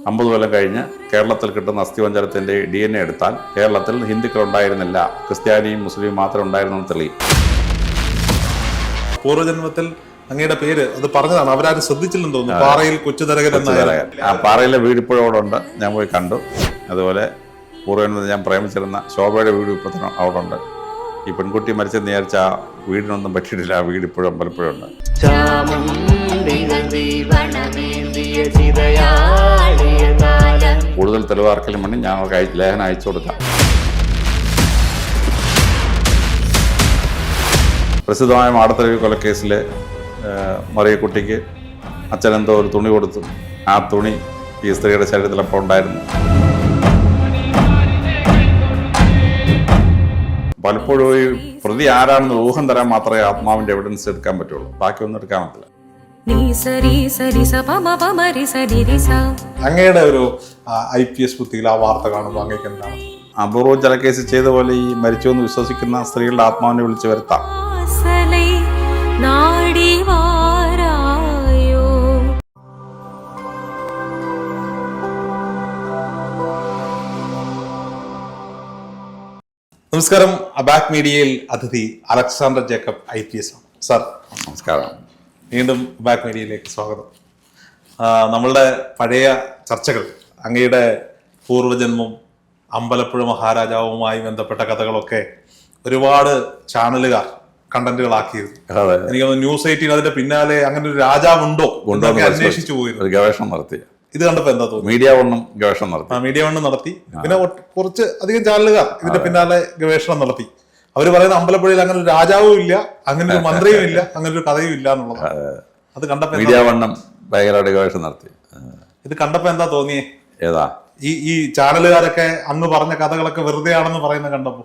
50 കൊല്ലം കഴിഞ്ഞ് കേരളത്തിൽ കിട്ടുന്ന അസ്ഥിപഞ്ജരത്തിൻ്റെ DNA എടുത്താൽ കേരളത്തിൽ ഹിന്ദുക്കൾ ഉണ്ടായിരുന്നില്ല, ക്രിസ്ത്യാനിയും മുസ്ലിം മാത്രം ഉണ്ടായിരുന്നെന്ന് തെളിയും. പൂർവ്വജന്മത്തിൽ അങ്ങയുടെ പേര് അത് പറഞ്ഞതാണ്, അവരാരും ശ്രദ്ധിച്ചില്ലെന്ന് തോന്നുന്നു. പാറയിൽ കൊച്ചുതരകൻ എന്നായിരുന്നു. ആ പാറയിലെ വീട് ഇപ്പോഴും അവിടെ ഉണ്ട്, ഞാൻ പോയി കണ്ടു. അതുപോലെ പൂർവ്വജന്മത്തിൽ ഞാൻ പ്രേമിച്ചിരുന്ന ശോഭയുടെ വീട് ഇപ്പോഴത്തെ അവിടെ ഉണ്ട്. ഈ പെൺകുട്ടി മരിച്ചെന്ന് വിചാരിച്ച ആ വീടിനൊന്നും പറ്റിയിട്ടില്ല, ആ വീട് ഇപ്പോഴും പലപ്പോഴും ഉണ്ട്. കൂടുതൽ തെളിവാർക്കലും വേണ്ടി ഞാൻ അവർക്ക് ലേഖനം അയച്ചു കൊടുക്കാം. പ്രസിദ്ധമായ മാടത്തരവി കൊലക്കേസിൽ മറിയക്കുട്ടിക്ക് അച്ഛനെന്തോ ഒരു തുണി കൊടുത്തു. ആ തുണി ഈ സ്ത്രീയുടെ ശരീരത്തിലപ്പോൾ ഉണ്ടായിരുന്നു. പലപ്പോഴും ഈ പ്രതി ആരാണെന്ന് ഊഹം തരാൻ മാത്രമേ ആത്മാവിന്റെ എവിഡൻസ് എടുക്കാൻ പറ്റുള്ളൂ, ബാക്കിയൊന്നും എടുക്കാൻ പറ്റില്ല. അങ്ങയുടെ ഒരു IPS ബുദ്ധിയിൽ ആ വാർത്ത കാണുമ്പോൾ അങ്ങേക്ക് എന്താണ്? അപൂർവം ചില കേസ് ചെയ്ത പോലെ ഈ മരിച്ചു എന്ന് വിശ്വസിക്കുന്ന സ്ത്രീകളുടെ ആത്മാവിനെ വിളിച്ചു വരുത്താം. നമസ്കാരം. അബാക് മീഡിയയിൽ അതിഥി അലക്സാണ്ടർ ജേക്കബ് IPS ആണ്. സാർ നമസ്കാരം. വീണ്ടും അബാക് മീഡിയയിലേക്ക് സ്വാഗതം. നമ്മളുടെ പഴയ ചർച്ചകൾ, അങ്ങയുടെ പൂർവ്വജന്മം, അമ്പലപ്പുഴ മഹാരാജാവുമായി ബന്ധപ്പെട്ട കഥകളൊക്കെ ഒരുപാട് ചാനലുകാർ കണ്ടന്റുകളാക്കിയിരുന്നു. എനിക്ക് ന്യൂസ് 18 അതിന്റെ പിന്നാലെ അങ്ങനെ ഒരു രാജാവുണ്ടോ അന്വേഷിച്ചു പോയിരുന്നു, ഗവേഷണം നടത്തി. ഇത് കണ്ടപ്പോ എന്താ തോന്നുന്നു? മീഡിയ വണ്ണും ഗവേഷണം നടത്തി. മീഡിയ വണ്ണും നടത്തി. പിന്നെ കുറച്ച് അധികം ചാനലുകാർ ഇതിന്റെ പിന്നാലെ ഗവേഷണം നടത്തി. അവര് പറയുന്ന അമ്പലപ്പുഴയിൽ അങ്ങനെ ഒരു രാജാവും ഇല്ല, അങ്ങനെ ഒരു മന്ത്രിയും ഇല്ല, അങ്ങനെ ഒരു കഥയും ഇല്ല എന്നുള്ളതാണ്. അത് കണ്ടപ്പോ മീഡിയ വണ്ണം ഭയങ്കരമായിട്ട് ഗവേഷണം നടത്തി. ഇത് കണ്ടപ്പോ എന്താ തോന്നിയേ? ഏതാ ഈ ചാനലുകാരൊക്കെ അന്ന് പറഞ്ഞ കഥകളൊക്കെ വെറുതെ ആണെന്ന് പറയുന്നത് കണ്ടപ്പോ?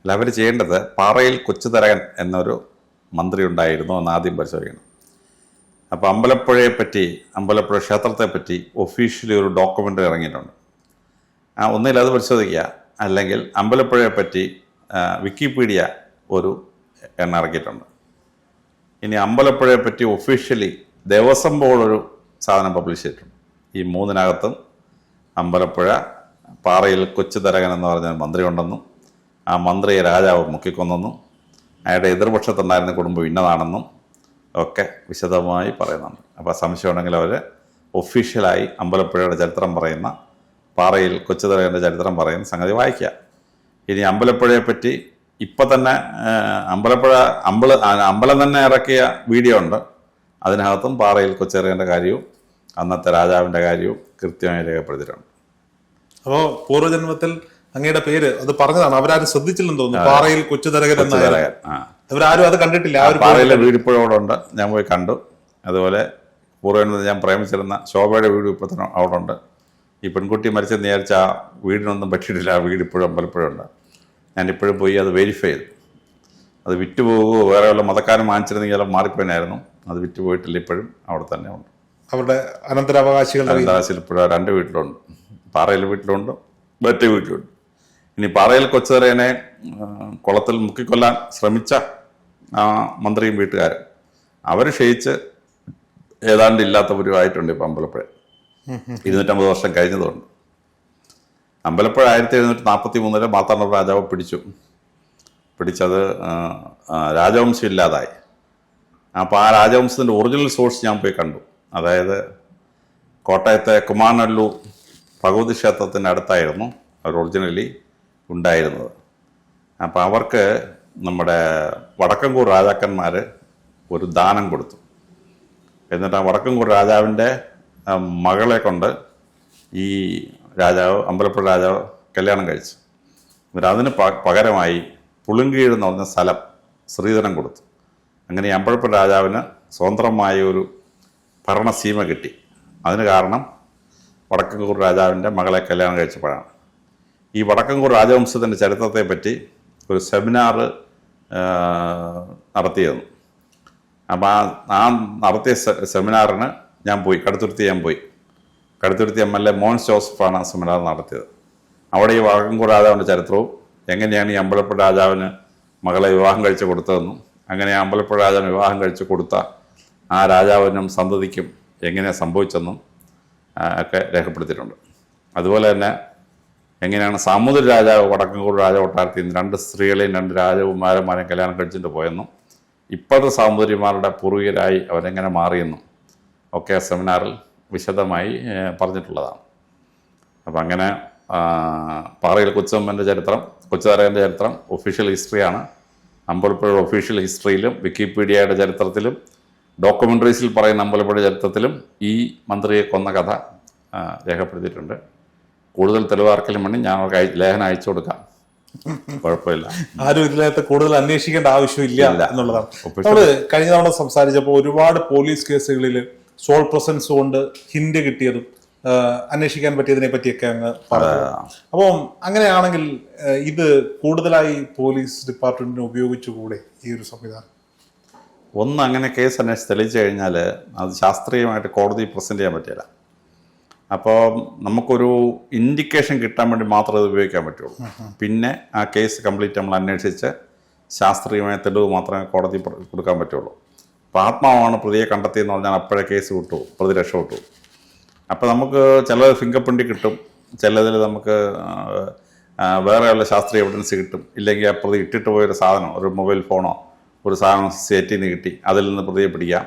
അല്ല, അവർ ചെയ്യേണ്ടത് പാറയിൽ കൊച്ചുതരകൻ എന്നൊരു മന്ത്രി ഉണ്ടായിരുന്നു എന്ന് ആദ്യം പരിശോധിക്കണം. അപ്പോൾ അമ്പലപ്പുഴയെ പറ്റി, അമ്പലപ്പുഴ ക്ഷേത്രത്തെ പറ്റി ഒഫീഷ്യലി ഒരു ഡോക്യുമെൻ്ററി ഇറങ്ങിയിട്ടുണ്ട്. ഒന്നിൽ അത് പരിശോധിക്കുക, അല്ലെങ്കിൽ അമ്പലപ്പുഴയെ പറ്റി വിക്കിപീഡിയ ഒരു എണ്ണം ഇറക്കിയിട്ടുണ്ട്. ഇനി അമ്പലപ്പുഴയെ പറ്റി ഒഫീഷ്യലി ദേവസ്വം ബോർഡ് ഒരു സാധനം പബ്ലിഷ് ചെയ്തിട്ടുണ്ട്. ഈ മൂന്നിനകത്തും അമ്പലപ്പുഴ പാറയിൽ കൊച്ചുതരകൻ എന്ന് പറഞ്ഞ മന്ത്രി ഉണ്ടെന്നും ആ മന്ത്രിയെ രാജാവ് മുക്കിക്കൊന്നെന്നും അയാളുടെ എതിർപക്ഷത്തുണ്ടായിരുന്ന കുടുംബം ഇന്നതാണെന്നും ഒക്കെ വിശദമായി പറയുന്നുണ്ട്. അപ്പോൾ സംശയം ഉണ്ടെങ്കിൽ അവർ ഒഫീഷ്യലായി അമ്പലപ്പുഴയുടെ ചരിത്രം പറയുന്ന, പാറയിൽ കൊച്ചുതരകൻ്റെ ചരിത്രം പറയുന്ന സംഗതി വായിക്കുക. ഇനി അമ്പലപ്പുഴയെ പറ്റി ഇപ്പം തന്നെ അമ്പലം തന്നെ ഇറക്കിയ വീഡിയോ ഉണ്ട്. അതിനകത്തും പാറയിൽ കൊച്ചുതരകൻ്റെ കാര്യവും അന്നത്തെ രാജാവിൻ്റെ കാര്യവും കൃത്യമായി രേഖപ്പെടുത്തിയിട്ടുണ്ട്. അപ്പോൾ പൂർവ്വജന്മത്തിൽ അങ്ങയുടെ പേര് അത് പറഞ്ഞതാണ്, അവരാരും ശ്രദ്ധിച്ചില്ലെന്ന് തോന്നുന്നു. പാറയിൽ കൊച്ചുതരകൻ എന്നായിരുന്നു. അവരാരും അത് കണ്ടിട്ടില്ല. പാറയിലെ വീട് ഇപ്പോഴും അവിടെ ഉണ്ട്, ഞാൻ പോയി കണ്ടു. അതുപോലെ പൂർവ്വജന്മത്തിൽ ഞാൻ പ്രേമിച്ചിരുന്ന ശോഭയുടെ വീട് ഇപ്പോഴത്തെ അവിടെ ഉണ്ട്. ഈ പെൺകുട്ടി മരിച്ചെന്ന് വിചാരിച്ച ആ വീടിനൊന്നും പറ്റിയിട്ടില്ല, ആ വീട് ഇപ്പോഴും പലപ്പോഴും ഉണ്ട്. ഞാനിപ്പോഴും പോയി അത് വെരിഫൈ ചെയ്തു. അത് വിറ്റുപോകുമോ, വേറെ വല്ല മതക്കാരൻ വാങ്ങിച്ചിരുന്നെങ്കിൽ ചില മാറിപ്പോയിനായിരുന്നു. അത് വിറ്റുപോയിട്ടില്ല, ഇപ്പോഴും അവിടെ തന്നെ ഉണ്ട്. അവരുടെ അനന്തരാവകാശികൾ ഇപ്പോഴും 2 വീട്ടിലുണ്ട്. പാറയിലെ വീട്ടിലുണ്ട്, മറ്റേ വീട്ടിലുണ്ട്. ഇനി പാറയിൽ കൊച്ചുതരകനെ കുളത്തിൽ മുക്കിക്കൊല്ലാൻ ശ്രമിച്ച ആ മന്ത്രിയും വീട്ടുകാരും അവർ ക്ഷയിച്ച് ഏതാണ്ട് ഇല്ലാത്തവരുമായിട്ടുണ്ട് ഇപ്പം അമ്പലപ്പുഴ. 250 വർഷം കഴിഞ്ഞതുകൊണ്ട്. അമ്പലപ്പുഴ 1743 മാർത്താണ്ഡ രാജാവ് പിടിച്ചത് രാജവംശം ഇല്ലാതായി. അപ്പോൾ ആ രാജവംശത്തിൻ്റെ ഒറിജിനൽ സോഴ്സ് ഞാൻ പോയി കണ്ടു. അതായത് കോട്ടയത്തെ കുമാരനല്ലൂർ ഭഗവതി ക്ഷേത്രത്തിൻ്റെ അടുത്തായിരുന്നു അവർ ഒറിജിനലി ഉണ്ടായിരുന്നത്. അപ്പോൾ അവർക്ക് നമ്മുടെ വടക്കൻകൂർ രാജാക്കന്മാർ ഒരു ദാനം കൊടുത്തു. എന്നിട്ട് ആ വടക്കൻകൂർ രാജാവിൻ്റെ മകളെ കൊണ്ട് ഈ രാജാവ്, അമ്പലപ്പുഴ രാജാവ് കല്യാണം കഴിച്ചു. എന്നിട്ട് അതിന് പകരമായി പുളുങ്കീഴ് എന്ന് പറഞ്ഞ സ്ഥലം ശ്രീധരൻ കൊടുത്തു. അങ്ങനെ ഈ അമ്പലപ്പുഴ രാജാവിന് സ്വതന്ത്രമായ ഒരു ഭരണസീമ കിട്ടി. അതിന് കാരണം വടക്കൻകൂർ രാജാവിൻ്റെ മകളെ കല്യാണം കഴിച്ചപ്പോഴാണ്. ഈ വടക്കൻകൂർ രാജവംശത്തിൻ്റെ ചരിത്രത്തെപ്പറ്റി ഒരു സെമിനാർ നടത്തിയിരുന്നു. അപ്പോൾ ആ നടത്തിയ സെമിനാറിന് ഞാൻ പോയി, കടുത്തുരുത്തി MLA മോൻസ് ജോസഫാണ് ആ സെമിനാർ നടത്തിയത്. അവിടെ ഈ വടക്കൻകൂർ രാജാവിൻ്റെ ചരിത്രവും എങ്ങനെയാണ് ഈ അമ്പലപ്പുഴ രാജാവിന് മകളെ വിവാഹം കഴിച്ച് കൊടുത്തതെന്നും അങ്ങനെ ആ അമ്പലപ്പുഴ രാജാവിന് വിവാഹം കഴിച്ച് കൊടുത്ത ആ രാജാവിനും സന്തതിക്കും എങ്ങനെ സംഭവിച്ചെന്നും ഒക്കെ രേഖപ്പെടുത്തിയിട്ടുണ്ട്. അതുപോലെ തന്നെ എങ്ങനെയാണ് സാമൂതിരി രാജാവ് വടക്കൻകൂട് രാജകൊട്ടാരത്തിൽ നിന്ന് 2 സ്ത്രീകളെയും 2 രാജകുമാരന്മാരെയും കല്യാണം കഴിച്ചിട്ട് പോയെന്നും ഇപ്പോഴത്തെ സാമൂതിരിമാരുടെ പൂർവികരായി അവരെങ്ങനെ മാറിയെന്നും ഒക്കെ സെമിനാറിൽ വിശദമായി പറഞ്ഞിട്ടുള്ളതാണ്. അപ്പം അങ്ങനെ പാറയിൽ കൊച്ചമ്മൻ്റെ ചരിത്രം, കൊച്ചുതരകൻ്റെ ചരിത്രം ഒഫീഷ്യൽ ഹിസ്റ്ററിയാണ്. അമ്പലപ്പുഴ ഒഫീഷ്യൽ ഹിസ്റ്ററിയിലും വിക്കിപീഡിയയുടെ ചരിത്രത്തിലും ഡോക്യുമെൻ്ററീസിൽ പറയുന്ന അമ്പലപ്പുഴ ചരിത്രത്തിലും ഈ മന്ത്രിയെ കൊന്ന കഥ രേഖപ്പെടുത്തിയിട്ടുണ്ട്. കൂടുതൽ തെളിവാർക്കലും വേണ്ടി ഞാൻ അവർക്ക് ലേഖനം അയച്ചു കൊടുക്കാം, കുഴപ്പമില്ല. ആരും ഇതിനകത്ത് കൂടുതൽ അന്വേഷിക്കേണ്ട ആവശ്യമില്ല എന്നുള്ളതാണ്. നമ്മള് കഴിഞ്ഞ തവണ സംസാരിച്ചപ്പോൾ ഒരുപാട് പോലീസ് കേസുകളിൽ സോൾ പ്രസൻസ് കൊണ്ട് ഹിന്റ് കിട്ടിയതും അന്വേഷിക്കാൻ പറ്റിയതിനെ പറ്റിയൊക്കെ അങ്ങ് പറഞ്ഞു. അപ്പം അങ്ങനെയാണെങ്കിൽ ഇത് കൂടുതലായി പോലീസ് ഡിപ്പാർട്ട്മെന്റിന് ഉപയോഗിച്ചുകൂടെ ഈ ഒരു സംവിധാനം? ഒന്ന്, അങ്ങനെ കേസ് അന്വേഷിച്ച് തെളിയിച്ചു കഴിഞ്ഞാൽ അത് ശാസ്ത്രീയമായിട്ട് കോടതി പ്രസന്റ് ചെയ്യാൻ പറ്റില്ല. അപ്പോൾ നമുക്കൊരു ഇൻഡിക്കേഷൻ കിട്ടാൻ വേണ്ടി മാത്രമേ അത് ഉപയോഗിക്കാൻ പറ്റുള്ളൂ. പിന്നെ ആ കേസ് കംപ്ലീറ്റ് നമ്മൾ അന്വേഷിച്ച് ശാസ്ത്രീയമായ തെളിവ് മാത്രമേ കോടതി കൊടുക്കാൻ പറ്റുള്ളൂ. അപ്പോൾ ആത്മാവാണ് പ്രതിയെ കണ്ടെത്തിയെന്ന് പറഞ്ഞാൽ അപ്പോഴേ കേസ് വിട്ടു, പ്രതി രക്ഷപ്പെട്ടു. അപ്പോൾ നമുക്ക് ചിലത് ഫിംഗർ പ്രിൻ്റ് കിട്ടും, ചിലതിൽ നമുക്ക് വേറെയുള്ള ശാസ്ത്രീയ എവിഡൻസ് കിട്ടും. ഇല്ലെങ്കിൽ ആ പ്രതി ഇട്ടിട്ട് പോയൊരു സാധനം, ഒരു മൊബൈൽ ഫോണോ ഒരു സാധനം സെറ്റിൽ നിന്ന് കിട്ടി, അതിൽ നിന്ന് പ്രതിയെ പിടിക്കാം.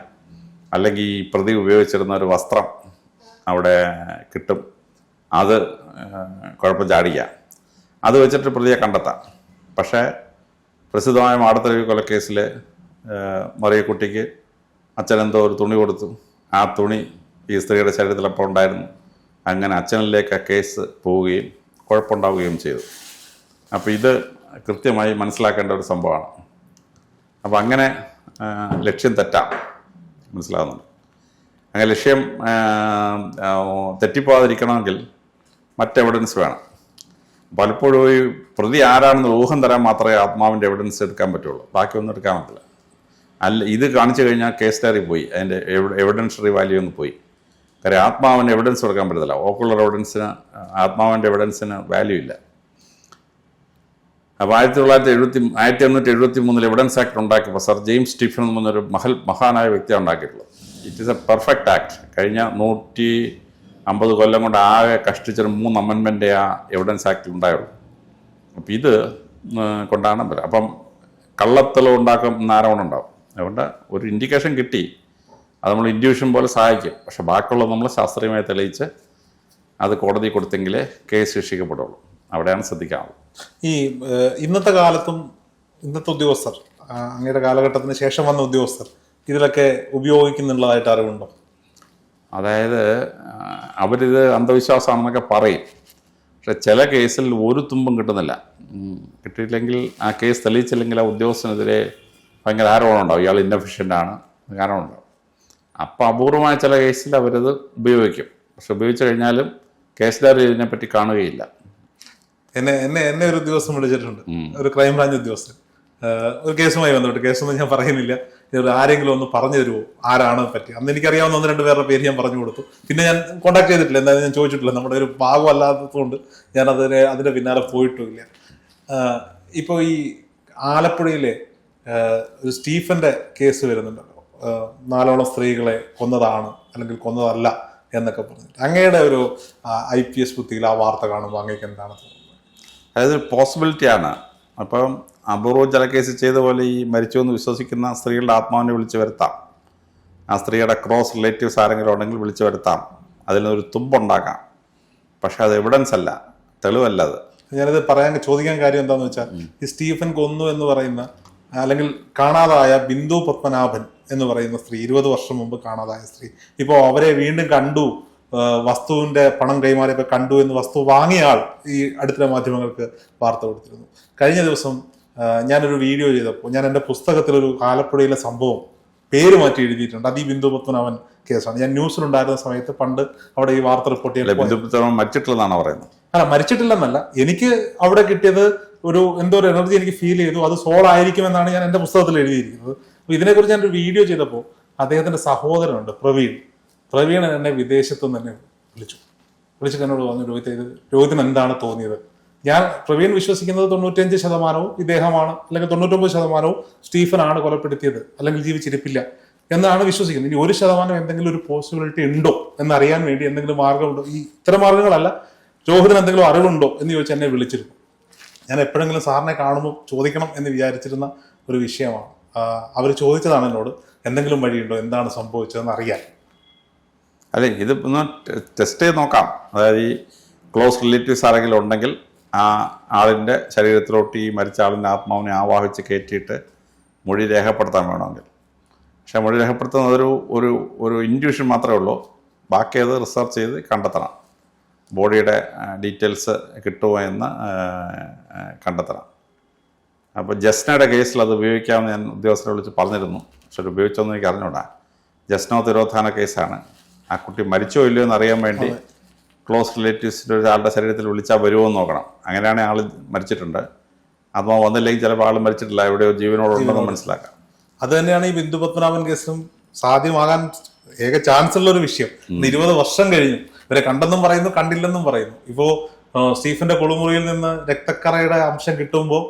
അല്ലെങ്കിൽ ഈ പ്രതി ഉപയോഗിച്ചിരുന്ന ഒരു വസ്ത്രം അവിടെ കിട്ടും, അത് കുഴപ്പം ചാടിക്കാം. അത് വെച്ചിട്ട് പ്രതിയെ കണ്ടെത്താം. പക്ഷേ പ്രസിദ്ധമായ മാടത്തരവി കൊലക്കേസിൽ മറിയക്കുട്ടിക്ക് അച്ഛനെന്തോ ഒരു തുണി കൊടുത്തു, ആ തുണി ഈ സ്ത്രീയുടെ ശരീരത്തിലപ്പോൾ ഉണ്ടായിരുന്നു. അങ്ങനെ അച്ഛനിലേക്ക് ആ കേസ് പോവുകയും കുഴപ്പമുണ്ടാവുകയും ചെയ്തു. അപ്പോൾ ഇത് കൃത്യമായി മനസ്സിലാക്കേണ്ട ഒരു സംഭവമാണ്. അപ്പോൾ അങ്ങനെ ലക്ഷ്യം തെറ്റാം, മനസ്സിലാകുന്നുണ്ട്. അങ്ങനെ ലക്ഷ്യം തെറ്റിപ്പോകാതിരിക്കണമെങ്കിൽ മറ്റെവിഡൻസ് വേണം. പലപ്പോഴും ഈ പ്രതി ആരാണെന്ന് ഊഹം തരാൻ മാത്രമേ ആത്മാവിൻ്റെ എവിഡൻസ് എടുക്കാൻ പറ്റുള്ളൂ, ബാക്കിയൊന്നും എടുക്കാൻ പറ്റില്ല. അല്ല, ഇത് കാണിച്ചു കഴിഞ്ഞാൽ കേസ് ഡയറി പോയി, അതിൻ്റെ എവിഡൻഷറി വാല്യൂ ഒന്ന് പോയി. കാര്യം ആത്മാവിന് എവിഡൻസ് കൊടുക്കാൻ പറ്റത്തില്ല. ഓക്കുലർ എവിഡൻസിന്, ആത്മാവിൻ്റെ എവിഡൻസിന് വാല്യൂ ഇല്ല. അപ്പോൾ 1873 എവിഡൻസ് ആക്ട് ഉണ്ടാക്കിയപ്പോൾ സർ ജെയിംസ് സ്റ്റീഫൻ എന്ന് പറഞ്ഞൊരു മഹാനായ വ്യക്തിയാണ് ഉണ്ടാക്കിയിട്ടുള്ളത്. It is a perfect act. കഴിഞ്ഞ 150 കൊല്ലം കൊണ്ട് ആകെ കഷ്ടിച്ചൊരു 3 അമെൻമെൻ്റ് ആ എവിഡൻസ് ആക്ടിൽ ഉണ്ടായുള്ളൂ. അപ്പം ഇത് കൊണ്ടാണ് പറ്റും. അപ്പം കള്ളത്തലം ഉണ്ടാക്കുന്ന ആരോപണം ഉണ്ടാവും. അതുകൊണ്ട് ഒരു ഇൻഡിക്കേഷൻ കിട്ടി, അത് നമ്മൾ ഇൻഡ്യൂഷൻ പോലെ സഹായിക്കും. പക്ഷെ ബാക്കിയുള്ളത് നമ്മൾ ശാസ്ത്രീയമായി തെളിയിച്ച് അത് കോടതി കൊടുത്തെങ്കിലേ കേസ് ശിക്ഷിക്കപ്പെടുള്ളൂ. അവിടെയാണ് ശ്രദ്ധിക്കാനുള്ളത്. ഈ ഇന്നത്തെ കാലത്തും ഇന്നത്തെ ഉദ്യോഗസ്ഥർ, അങ്ങയുടെ കാലഘട്ടത്തിന് ശേഷം വന്ന ഉദ്യോഗസ്ഥർ ഇതിലൊക്കെ ഉപയോഗിക്കുന്നുള്ളതായിട്ട് അറിവുണ്ടോ? അതായത് അവരിത് അന്ധവിശ്വാസമാണെന്നൊക്കെ പറയും, പക്ഷെ ചില കേസിൽ ഒരു തുമ്പും കിട്ടുന്നില്ല. കിട്ടിയില്ലെങ്കിൽ ആ കേസ് തെളിയിച്ചില്ലെങ്കിൽ ആ ഉദ്യോഗസ്ഥനെതിരെ ഭയങ്കര ആരോപണം ഉണ്ടാവും, ഇയാൾ ഇന്നഫിഷ്യൻ്റാണ്, കാരണം ഉണ്ടാവും. അപ്പോൾ അപൂർവമായ ചില കേസിൽ അവരത് ഉപയോഗിക്കും. പക്ഷെ ഉപയോഗിച്ച് കഴിഞ്ഞാലും കേസ് ഡയറി ഇതിനെപ്പറ്റി കാണുകയില്ല. എന്നെ ഒരു ഉദ്യോഗസ്ഥൻ വിളിച്ചിട്ടുണ്ട്, ഒരു ക്രൈംബ്രാഞ്ച് ഉദ്യോഗസ്ഥൻ, ഒരു കേസുമായി ബന്ധപ്പെട്ട്. കേസൊന്നും ഞാൻ പറയുന്നില്ല, ആരെങ്കിലും ഒന്ന് പറഞ്ഞു തരുമോ ആരാണ് പറ്റി. അന്ന് എനിക്കറിയാവുന്ന 1-2 പേരുടെ പേര് ഞാൻ പറഞ്ഞു കൊടുത്തു. പിന്നെ ഞാൻ കോൺടാക്ട് ചെയ്തിട്ടില്ല, എന്തായാലും ഞാൻ ചോദിച്ചിട്ടില്ല. നമ്മുടെ ഒരു ഭാഗമല്ലാത്തതുകൊണ്ട് ഞാൻ അതിന്റെ പിന്നാലെ പോയിട്ടുമില്ല. ഇപ്പോൾ ഈ ആലപ്പുഴയിലെ ഒരു സ്റ്റീഫന്റെ കേസ് വരുന്നുണ്ടല്ലോ, 4 സ്ത്രീകളെ കൊന്നതാണ് അല്ലെങ്കിൽ കൊന്നതല്ല എന്നൊക്കെ പറഞ്ഞിട്ട്. അങ്ങയുടെ ഒരു IPS ബുദ്ധിയിൽ ആ വാർത്ത കാണുമ്പോൾ അങ്ങേക്ക് എന്താണ് തോന്നുന്നത്? അതായത് പോസിബിലിറ്റിയാണ്. അപ്പം അപൂർവം ചില കേസ് ചെയ്ത പോലെ ഈ മരിച്ചു എന്ന് വിശ്വസിക്കുന്ന സ്ത്രീകളുടെ ആത്മാവിനെ വിളിച്ചു വരുത്താം. ആ സ്ത്രീയുടെ ക്രോസ് റിലേറ്റീവ്സ് ആരെങ്കിലും ഉണ്ടെങ്കിൽ വിളിച്ചു വരുത്താം, അതിനൊരു തുമ്പുണ്ടാക്കാം. പക്ഷെ അത് എവിഡൻസ് അല്ല, തെളിവല്ല. അത് ഞാനത് ചോദിക്കാൻ കാര്യം എന്താണെന്ന് വെച്ചാൽ, ഈ സ്റ്റീഫൻ കൊന്നു എന്ന് പറയുന്ന, അല്ലെങ്കിൽ കാണാതായ ബിന്ദു പത്മനാഭൻ എന്ന് പറയുന്ന സ്ത്രീ, 20 വർഷം മുമ്പ് കാണാതായ സ്ത്രീ, ഇപ്പോൾ അവരെ വീണ്ടും കണ്ടു, വസ്തുവിന്റെ പണം കൈമാറിയപ്പോൾ കണ്ടു എന്ന് വസ്തു വാങ്ങിയ ആൾ ഈ അടുത്തിടെ മാധ്യമങ്ങൾക്ക് വാർത്ത കൊടുത്തിരുന്നു. കഴിഞ്ഞ ദിവസം ഞാനൊരു വീഡിയോ ചെയ്തപ്പോൾ ഞാൻ എൻ്റെ പുസ്തകത്തിലൊരു ആലപ്പുഴയിലെ സംഭവം പേര് മാറ്റി എഴുതിയിട്ടുണ്ട്. അത് ഈ ബിന്ദു പത്മനാഭൻ കേസാണ്. ഞാൻ ന്യൂസിലുണ്ടായിരുന്ന സമയത്ത് പണ്ട് അവിടെ ഈ വാർത്ത റിപ്പോർട്ട് ചെയ്യാൻ മരിച്ചിട്ടില്ലെന്നാണ് പറയുന്നത്. അല്ല, മരിച്ചിട്ടില്ലെന്നല്ല, എനിക്ക് അവിടെ കിട്ടിയത് എന്തോ ഒരു എനർജി എനിക്ക് ഫീൽ ചെയ്തു. അത് സോൾ ആയിരിക്കുമെന്നാണ് ഞാൻ എൻ്റെ പുസ്തകത്തിൽ എഴുതിയിരിക്കുന്നത്. അപ്പോൾ ഇതിനെക്കുറിച്ച് ഞാനൊരു വീഡിയോ ചെയ്തപ്പോൾ അദ്ദേഹത്തിന്റെ സഹോദരനുണ്ട് പ്രവീൺ എന്നെ വിദേശത്തു നിന്ന് തന്നെ വിളിച്ചിട്ട് എന്നോട് പറഞ്ഞു, രോഹിത്തിന് എന്താണ് തോന്നിയത്? ഞാൻ പ്രവീൺ വിശ്വസിക്കുന്നത് 95% ഇദ്ദേഹമാണ്, അല്ലെങ്കിൽ 99% സ്റ്റീഫനാണ് കൊലപ്പെടുത്തിയത്, അല്ലെങ്കിൽ ജീവിച്ചിരിപ്പില്ല എന്നാണ് വിശ്വസിക്കുന്നത്. ഇനി 1% എന്തെങ്കിലും ഒരു പോസിബിലിറ്റി ഉണ്ടോ എന്നറിയാൻ വേണ്ടി എന്തെങ്കിലും മാർഗമുണ്ടോ, ഈ ഇത്തരം മാർഗങ്ങളല്ല, രോഹിതിന് എന്തെങ്കിലും അറിവുണ്ടോ എന്ന് ചോദിച്ച് എന്നെ വിളിച്ചിരുന്നു. ഞാൻ എപ്പോഴെങ്കിലും സാറിനെ കാണുമ്പോൾ ചോദിക്കണം എന്ന് വിചാരിച്ചിരുന്ന ഒരു വിഷയമാണ്. അവർ ചോദിച്ചതാണ് എന്നോട്, എന്തെങ്കിലും വഴിയുണ്ടോ, എന്താണ് സംഭവിച്ചതെന്ന് അറിയാൻ. അല്ലെ, ഇത് ഒന്ന് ടെസ്റ്റ് ചെയ്ത് നോക്കാം. അതായത് ഈ ക്ലോസ് റിലേറ്റീവ്സ് ആരെങ്കിലും ഉണ്ടെങ്കിൽ ആ ആളിൻ്റെ ശരീരത്തിലോട്ട് ഈ മരിച്ച ആളിൻ്റെ ആത്മാവിനെ ആവാഹിച്ച് കയറ്റിയിട്ട് മൊഴി രേഖപ്പെടുത്താൻ വേണമെങ്കിൽ. പക്ഷേ മൊഴി രേഖപ്പെടുത്തുന്നത് ഒരു ഇൻറ്റ്യൂഷൻ മാത്രമേ ഉള്ളൂ. ബാക്കി അത് റിസർച്ച് ചെയ്ത് കണ്ടെത്തണം. ബോഡിയുടെ ഡീറ്റെയിൽസ് കിട്ടുമോ എന്ന് കണ്ടെത്തണം. അപ്പോൾ ജസ്നയുടെ കേസിൽ അത് ഉപയോഗിക്കാമെന്ന് ഞാൻ ഉദ്യോഗസ്ഥരെ വിളിച്ച് പറഞ്ഞിരുന്നു. പക്ഷെ അത് ഉപയോഗിച്ചോന്ന് എനിക്ക് അറിഞ്ഞൂടാ. ജസ്നോ തിരോധാന കേസാണ്. ആ കുട്ടി മരിച്ചോ ഇല്ലയോ എന്ന് അറിയാൻ വേണ്ടി ക്ലോസ് റിലേറ്റീവ്സിൻ്റെ ഒരാളുടെ ശരീരത്തിൽ വിളിച്ചാൽ വരുമോ എന്ന് നോക്കണം. അങ്ങനെയാണെങ്കിൽ ആൾ മരിച്ചിട്ടുണ്ട്. ആത്മാവ് വന്നില്ലെങ്കിൽ ചിലപ്പോൾ ആൾ മരിച്ചിട്ടില്ല, എവിടെയോ ജീവനോടുണ്ടെന്ന് മനസ്സിലാക്കാം. അത് തന്നെയാണ് ഈ ബിന്ദു പത്മനാഭൻ കേസിലും സാധ്യമാകാൻ ഏക ചാൻസ് ഉള്ള ഒരു വിഷയം. 20 വർഷം കഴിഞ്ഞു, ഇവരെ കണ്ടെന്നും പറയുന്നു, കണ്ടില്ലെന്നും പറയുന്നു. ഇപ്പോ സ്റ്റീഫന്റെ കുളിമുറിയിൽ നിന്ന് രക്തക്കറയുടെ അംശം കിട്ടുമ്പോൾ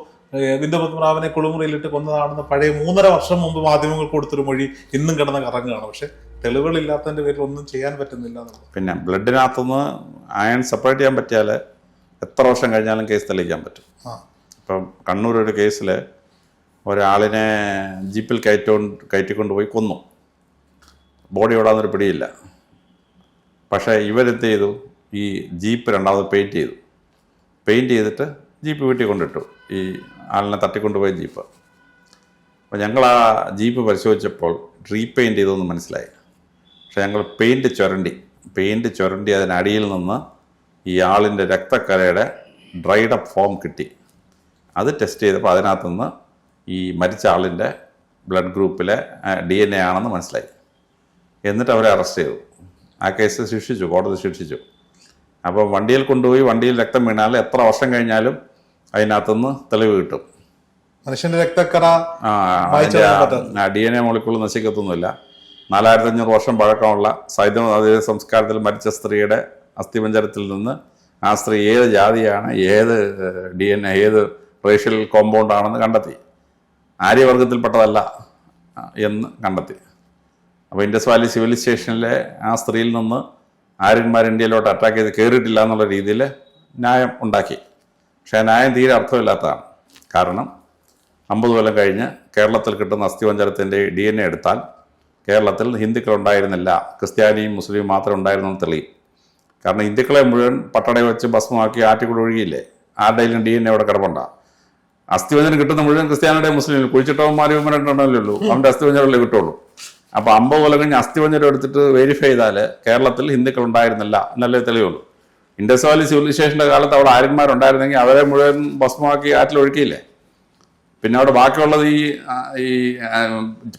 ബിന്ദു പത്മനാഭനെ കുളിമുറിയിലിട്ട് കൊന്നതാണെന്ന് പഴയ 3.5 വർഷം മുമ്പ് മാധ്യമങ്ങൾക്ക് കൊടുത്തൊരു മൊഴി ഇന്നും കിടന്ന് കറങ്ങുകയാണ്. പക്ഷെ തെളിവുകളില്ലാത്തതിന്റെ പേരിൽ ഒന്നും ചെയ്യാൻ പറ്റുന്നില്ല. പിന്നെ ബ്ലഡിനകത്തുനിന്ന് അയൺ സെപ്പറേറ്റ് ചെയ്യാൻ പറ്റിയാൽ എത്ര വർഷം കഴിഞ്ഞാലും കേസ് തെളിയിക്കാൻ പറ്റും. ഇപ്പം കണ്ണൂർ ഒരു കേസിൽ ഒരാളിനെ ജീപ്പിൽ കയറ്റിക്കൊണ്ടുപോയി കൊന്നു. ബോഡി ഓടാന്നൊരു പിടിയില്ല. പക്ഷേ ഇവരെന്ത് ചെയ്തു, ഈ ജീപ്പ് രണ്ടാമത് പെയിൻറ്റ് ചെയ്തിട്ട് ജീപ്പ് വീട്ടിൽ കൊണ്ടിട്ടു, ഈ ആളിനെ തട്ടിക്കൊണ്ടുപോയ ജീപ്പ്. അപ്പോൾ ഞങ്ങൾ ആ ജീപ്പ് പരിശോധിച്ചപ്പോൾ റീപെയിൻറ്റ് ചെയ്തതെന്ന് മനസ്സിലായി. പക്ഷേ ഞങ്ങൾ പെയിൻറ്റ് ചുരണ്ടി അതിനടിയിൽ നിന്ന് ഈ ആളിൻ്റെ രക്തക്കരയുടെ ഡ്രൈഡപ്പ് ഫോം കിട്ടി. അത് ടെസ്റ്റ് ചെയ്തപ്പോൾ അതിനകത്തുനിന്ന് ഈ മരിച്ച ആളിൻ്റെ ബ്ലഡ് ഗ്രൂപ്പിലെ DNA ആണെന്ന് മനസ്സിലായി. എന്നിട്ട് അവരെ അറസ്റ്റ് ചെയ്തു. ആ കേസ് ശിക്ഷിച്ചു, കോടതി ശിക്ഷിച്ചു. അപ്പോൾ വണ്ടിയിൽ കൊണ്ടുപോയി വണ്ടിയിൽ രക്തം വീണാൽ എത്ര വർഷം കഴിഞ്ഞാലും അതിനകത്തുനിന്ന് തെളിവ് കിട്ടും. മനുഷ്യന്റെ രക്തക്കറ DNA മോളിക്കൂൾ നശിക്കത്തൊന്നുമില്ല. 4500 വർഷം പഴക്കമുള്ള സൈദ്ധാന്തിക സംസ്കാരത്തിൽ മരിച്ച സ്ത്രീയുടെ അസ്ഥിപഞ്ജരത്തിൽ നിന്ന് ആ സ്ത്രീ ഏത് ജാതിയാണ്, ഏത് DNA, ഏത് റേഷ്യൽ കോമ്പൗണ്ടാണെന്ന് കണ്ടെത്തി. ആര്യവർഗത്തിൽപ്പെട്ടതല്ല എന്ന് കണ്ടെത്തി. അപ്പോൾ ഇൻഡസ് വാലി സിവിൽ സ്റ്റേഷനിലെ ആ സ്ത്രീയിൽ നിന്ന് ആര്യന്മാർ ഇന്ത്യയിലോട്ട് അറ്റാക്ക് ചെയ്ത് കയറിയിട്ടില്ല എന്നുള്ള രീതിയിൽ ന്യായം ഉണ്ടാക്കി. പക്ഷേ ആ ന്യായം തീരെ അർത്ഥമില്ലാത്തതാണ്. കാരണം 50 കൊല്ലം കഴിഞ്ഞ് കേരളത്തിൽ കിട്ടുന്ന അസ്ഥിപഞ്ജരത്തിൻ്റെ DNA എടുത്താൽ കേരളത്തിൽ ഹിന്ദുക്കൾ ഉണ്ടായിരുന്നില്ല, ക്രിസ്ത്യാനിയും മുസ്ലിം മാത്രം ഉണ്ടായിരുന്നെന്ന് തെളിയും. കാരണം ഹിന്ദുക്കളെ മുഴുവൻ പട്ടടയിൽ വെച്ച് ഭസ്മമാക്കി ആറ്റിക്കൂടെ ഒഴുകിയില്ലേ, ആരുടെയും DNA അവിടെ കിടപ്പുണ്ടാകും. അസ്ഥിപഞ്ജരം കിട്ടുന്ന മുഴുവൻ ക്രിസ്ത്യാനിയുടെ മുസ്ലിം കുഴിച്ചിട്ടവന്മാർ ഉള്ളൂ, അവൻ്റെ അസ്ഥിപഞ്ജരമല്ലേ കിട്ടുള്ളൂ. അപ്പോൾ 50 കൊല്ലം കഴിഞ്ഞ് അസ്ഥിപഞ്ജരം എടുത്തിട്ട് വെരിഫൈ ചെയ്താൽ കേരളത്തിൽ ഹിന്ദുക്കൾ ഉണ്ടായിരുന്നില്ല എന്നല്ലേ തെളിവുള്ളൂ. ഇൻഡസ് വാലി സിവിലൈസേഷൻ്റെ കാലത്ത് അവിടെ ആര്യന്മാരുണ്ടായിരുന്നെങ്കിൽ അവരെ മുഴുവൻ ഭസ്മമാക്കി ആറ്റിൽ ഒഴുക്കിയില്ലേ. പിന്നെ അവിടെ ബാക്കിയുള്ളത് ഈ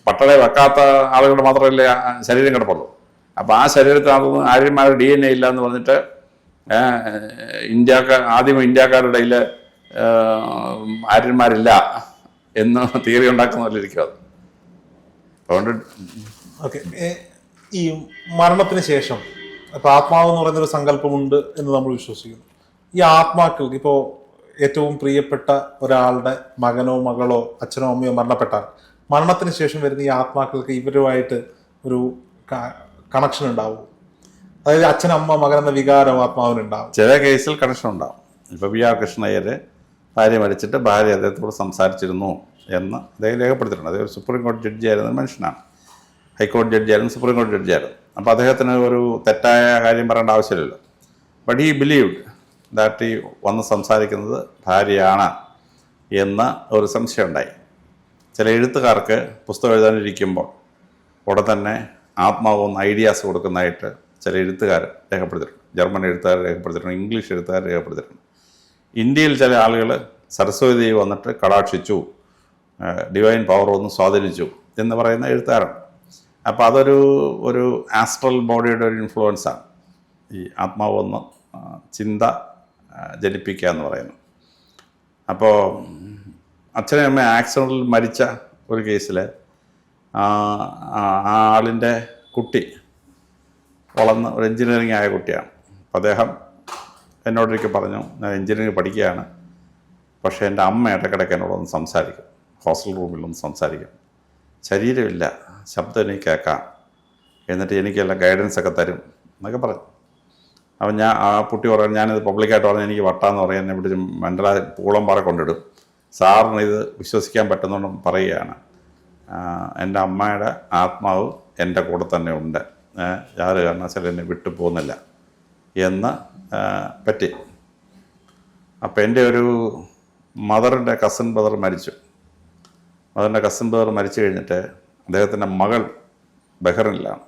പട്ടട വെക്കാത്ത ആളുകൾ മാത്രമല്ലേ ശരീരം കിടപ്പുള്ളൂ. അപ്പോൾ ആ ശരീരത്തിനകത്ത് ആര്യന്മാരുടെ DNA ഇല്ല എന്ന് പറഞ്ഞിട്ട് ആദ്യം ഇന്ത്യക്കാരുടെ ഇടയിൽ ആര്യന്മാരില്ല എന്ന് തിയറി ഉണ്ടാക്കുന്നവരിക്കും. അത് അതുകൊണ്ട് ഓക്കെ, ഈ മരണത്തിന് ശേഷം ഇപ്പൊ ആത്മാവ് എന്ന് പറയുന്നൊരു സങ്കല്പമുണ്ട് എന്ന് നമ്മൾ വിശ്വസിക്കുന്നു. ഈ ആത്മാക്കൾക്ക് ഇപ്പോൾ ഏറ്റവും പ്രിയപ്പെട്ട ഒരാളുടെ മകനോ മകളോ അച്ഛനോ അമ്മയോ മരണപ്പെട്ടാൽ മരണത്തിന് ശേഷം വരുന്ന ഈ ആത്മാക്കൾക്ക് ഇവരുമായിട്ട് ഒരു കണക്ഷൻ ഉണ്ടാവും. അതായത് അച്ഛനമ്മ മകൻ എന്ന വികാരം ആത്മാവിനുണ്ടാവും. ചില കേസിൽ കണക്ഷൻ ഉണ്ടാവും. ഇപ്പോൾ PR കൃഷ്ണയ്യർ ഭാര്യ മരിച്ചിട്ട് ഭാര്യ അദ്ദേഹത്തോട് സംസാരിച്ചിരുന്നു എന്ന് അദ്ദേഹം രേഖപ്പെടുത്തിയിട്ടുണ്ട്. അദ്ദേഹം ഒരു സുപ്രീം കോടതി ജഡ്ജിയായിരുന്ന മനുഷ്യനാണ്. ഹൈക്കോടതി ജഡ്ജിയായിരുന്നു, സുപ്രീം കോടതി ജഡ്ജിയായിരുന്നു. അപ്പോൾ അദ്ദേഹത്തിന് ഒരു തെറ്റായ കാര്യം പറയേണ്ട ആവശ്യമില്ലല്ലോ. ബട്ട് ഹി ബിലീവ്ഡ് ദാറ്റ് ഈ വന്ന് സംസാരിക്കുന്നത് ഭാര്യയാണ് എന്ന ഒരു സംശയം ഉണ്ടായി. ചില എഴുത്തുകാർക്ക് പുസ്തകം എഴുതാനിരിക്കുമ്പോൾ ഉടൻ തന്നെ ആത്മാവൊന്ന് ഐഡിയാസ് കൊടുക്കുന്നതായിട്ട് ചില എഴുത്തുകാർ രേഖപ്പെടുത്തിയിട്ടുണ്ട്. ജർമ്മൻ എഴുത്തുകാർ രേഖപ്പെടുത്തിയിട്ടുണ്ട്, ഇംഗ്ലീഷ് എഴുത്തുകാർ രേഖപ്പെടുത്തിയിട്ടുണ്ട്. ഇന്ത്യയിൽ ചില ആളുകൾ സരസ്വതി ദേവി വന്നിട്ട് കടാക്ഷിച്ചു, ഡിവൈൻ പവർ ഒന്ന് സ്വാധീനിച്ചു എന്ന് പറയുന്ന എഴുത്തുകാരാണ്. അപ്പോൾ ഒരു ആസ്ട്രൽ ബോഡിയുടെ ഒരു ഇൻഫ്ലുവൻസാണ് ഈ ആത്മാവ് ഒന്ന് ചിന്ത ജനിപ്പിക്കുക എന്ന് പറയുന്നു. അപ്പോൾ അച്ഛനും അമ്മ ആക്സിഡൻറ്റിൽ മരിച്ച ഒരു കേസിൽ ആ ആളിൻ്റെ കുട്ടി വളർന്ന് ഒരു എൻജിനീയറിംഗ് ആയ കുട്ടിയാണ്. അപ്പോൾ അദ്ദേഹം എന്നോടൊരിക്കൽ പറഞ്ഞു, ഞാൻ എൻജിനീയറിംഗ് പഠിക്കുകയാണ്, പക്ഷേ എൻ്റെ അമ്മ ഇടയ്ക്കിടയ്ക്ക് എന്നോടൊന്ന് സംസാരിക്കും, ഹോസ്റ്റൽ റൂമിലൊന്ന് സംസാരിക്കും. ശരീരമില്ല, ശബ്ദം എനിക്ക് കേൾക്കാം, എന്നിട്ട് എനിക്കെല്ലാം ഗൈഡൻസൊക്കെ തരും എന്നൊക്കെ പറഞ്ഞു. അപ്പം ആ കുട്ടി പറയാൻ, ഞാനിത് പബ്ലിക്കായിട്ട് പറഞ്ഞാൽ എനിക്ക് വട്ടാന്ന് പറയാൻ എന്നെ പിടിച്ച് മെൻ്റലായി പൂളംപാറ കൊണ്ടിടും. സാറിന് ഇത് വിശ്വസിക്കാൻ പറ്റുന്നതുകൊണ്ടും പറയുകയാണ്, എൻ്റെ അമ്മയുടെ ആത്മാവ് എൻ്റെ കൂടെ തന്നെ ഉണ്ട്, യാതൊരു കാരണവശാലും എന്നെ വിട്ടു പോകുന്നില്ല എന്ന് പറ്റി. അപ്പം എൻ്റെ ഒരു മദറിൻ്റെ കസിൻ ബ്രദർ മരിച്ചു. മദറിൻ്റെ കസിൻ ബ്രദർ മരിച്ചു കഴിഞ്ഞിട്ട് അദ്ദേഹത്തിൻ്റെ മകൾ ബഹ്റിനിലാണ്.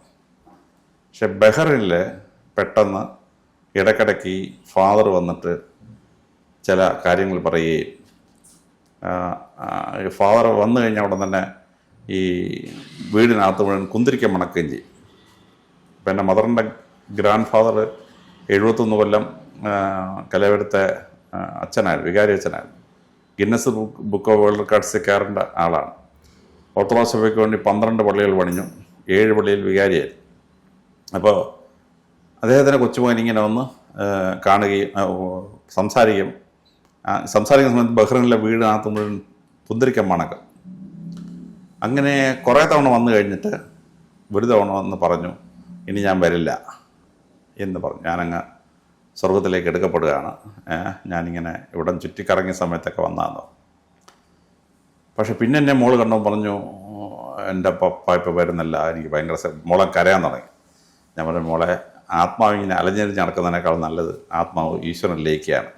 പക്ഷെ ബഹ്റിനിൽ പെട്ടെന്ന് ഇടയ്ക്കിടയ്ക്ക് ഫാദർ വന്നിട്ട് ചില കാര്യങ്ങൾ പറയുകയും, ഫാദർ വന്നു കഴിഞ്ഞ ഉടൻ തന്നെ ഈ വീടിനകത്ത് മുഴുവൻ കുന്തിരിക്കം മണക്കുകയും ചെയ്യും. അപ്പം എൻ്റെ മദറിൻ്റെ ഗ്രാൻഡ് ഫാദർ 71 കൊല്ലം കലവരത്തെ അച്ഛനായിരുന്നു, വികാരി അച്ഛനായിരുന്നു. ഗിന്നസ് ബുക്ക് ഓഫ് വേൾഡ് റെക്കോർഡ്സിൽ കയറേണ്ട ആളാണ്. ഓർത്തഡോക്സ് സഭയ്ക്ക് വേണ്ടി 12 പള്ളികൾ പണിഞ്ഞു, 7 പള്ളിയിൽ വികാരിയായിരുന്നു. അപ്പോൾ അദ്ദേഹത്തിൻ്റെ കൊച്ചുമകൻ ഇങ്ങനെ വന്ന് കാണുകയും സംസാരിക്കുന്ന സമയത്ത് ബഹ്റിനിലെ വീടിനകത്ത് മുഴുവൻ കുന്തിരിക്കം മണക്കം. അങ്ങനെ കുറേ തവണ വന്നു കഴിഞ്ഞിട്ട് ഒരു തവണ വന്ന് പറഞ്ഞു, ഇനി ഞാൻ വരില്ല എന്ന് പറഞ്ഞു. ഞാനങ്ങ് സ്വർഗത്തിലേക്ക് എടുക്കപ്പെടുകയാണ്, ഞാനിങ്ങനെ ഇവിടെ ചുറ്റിക്കറങ്ങിയ സമയത്തൊക്കെ വന്നതെന്നോ. പക്ഷെ പിന്നെ എന്നെ മോള് കണ്ടപ്പോൾ പറഞ്ഞു, എൻ്റെ പപ്പ ഇപ്പോൾ വരുന്നില്ല, എനിക്ക് ഭയങ്കര മോളെ കരയാൻ തുടങ്ങി. ഞാൻ പറഞ്ഞു, മോളെ ആത്മാവ് ഇങ്ങനെ അലഞ്ഞരിഞ്ഞ് നടക്കുന്നതിനേക്കാൾ നല്ലത് ആത്മാവ് ഈശ്വരനിലേക്കാണ്.